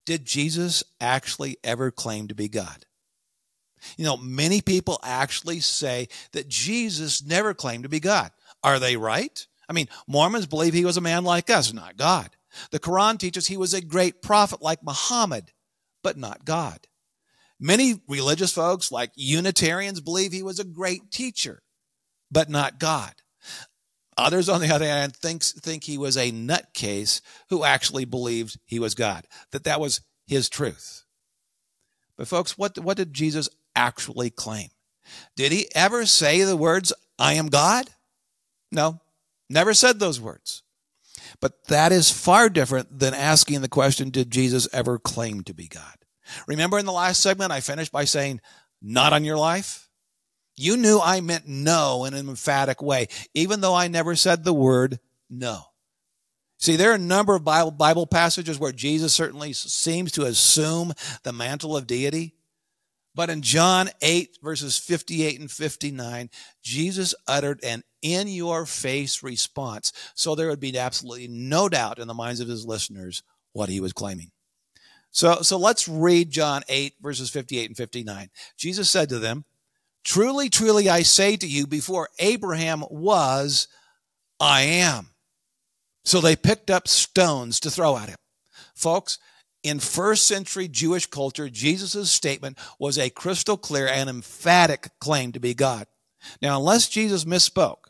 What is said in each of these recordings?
Did Jesus actually ever claim to be God? You know, many people actually say that Jesus never claimed to be God. Are they right? I mean, Mormons believe he was a man like us, not God. The Quran teaches he was a great prophet like Muhammad, but not God. Many religious folks, like Unitarians, believe he was a great teacher, but not God. Others, on the other hand, think he was a nutcase who actually believed he was God, that was his truth. But folks, what did Jesus actually claim? Did he ever say the words, "I am God"? No, never said those words. But that is far different than asking the question, did Jesus ever claim to be God? Remember in the last segment, I finished by saying, not on your life? You knew I meant no in an emphatic way, even though I never said the word no. See, there are a number of Bible passages where Jesus certainly seems to assume the mantle of deity. But in John 8, verses 58 and 59, Jesus uttered an in-your-face response, so there would be absolutely no doubt in the minds of his listeners what he was claiming. So let's read John 8, verses 58 and 59. Jesus said to them, "Truly, truly, I say to you, before Abraham was, I am." So they picked up stones to throw at him. Folks, in first century Jewish culture, Jesus' statement was a crystal clear and emphatic claim to be God. Now, unless Jesus misspoke,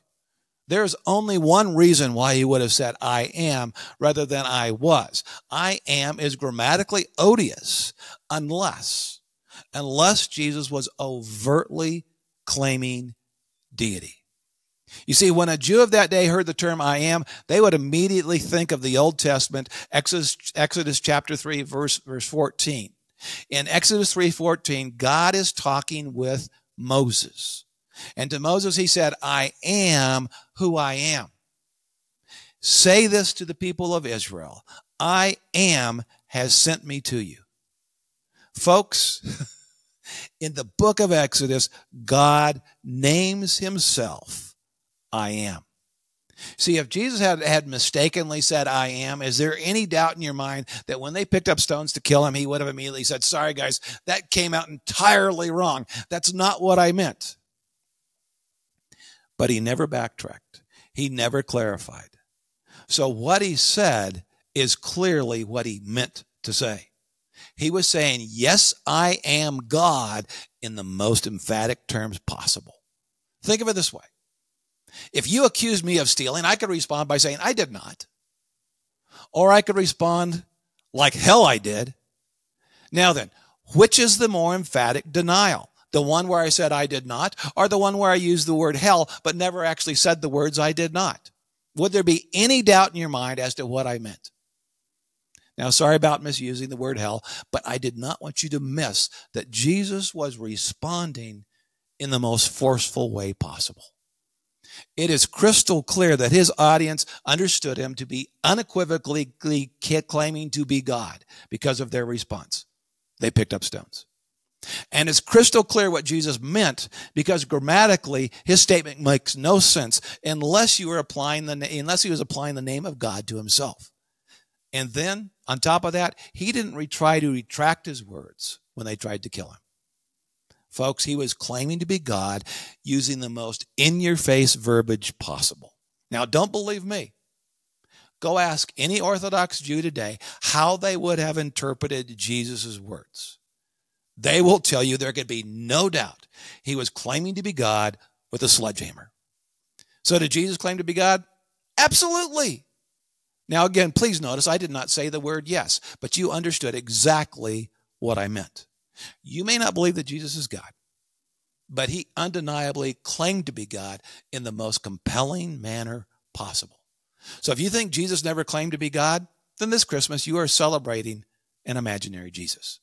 there's only one reason why he would have said, "I am," rather than "I was." "I am" is grammatically odious unless Jesus was overtly claiming deity. You see, when a Jew of that day heard the term "I am," they would immediately think of the Old Testament, Exodus chapter 3, verse 14. In Exodus 3:14, God is talking with Moses. And to Moses, he said, "I am who I am. Say this to the people of Israel. I am has sent me to you." Folks, in the book of Exodus, God names himself, "I am." See, if Jesus had mistakenly said, "I am," is there any doubt in your mind that when they picked up stones to kill him, he would have immediately said, "Sorry, guys, that came out entirely wrong. That's not what I meant"? But he never backtracked. He never clarified. So what he said is clearly what he meant to say. He was saying, "Yes, I am God," in the most emphatic terms possible. Think of it this way. If you accused me of stealing, I could respond by saying, "I did not." Or I could respond, "Like hell I did." Now then, which is the more emphatic denial? The one where I said "I did not," or the one where I used the word hell but never actually said the words "I did not"? Would there be any doubt in your mind as to what I meant? Now, sorry about misusing the word hell, but I did not want you to miss that Jesus was responding in the most forceful way possible. It is crystal clear that his audience understood him to be unequivocally claiming to be God because of their response. They picked up stones. And it's crystal clear what Jesus meant, because grammatically his statement makes no sense unless he was applying the name of God to himself. And then on top of that, he didn't try to retract his words when they tried to kill him. Folks, he was claiming to be God using the most in-your-face verbiage possible. Now, don't believe me. Go ask any Orthodox Jew today how they would have interpreted Jesus' words. They will tell you there could be no doubt he was claiming to be God with a sledgehammer. So did Jesus claim to be God? Absolutely. Now again, please notice I did not say the word yes, but you understood exactly what I meant. You may not believe that Jesus is God, but he undeniably claimed to be God in the most compelling manner possible. So if you think Jesus never claimed to be God, then this Christmas you are celebrating an imaginary Jesus.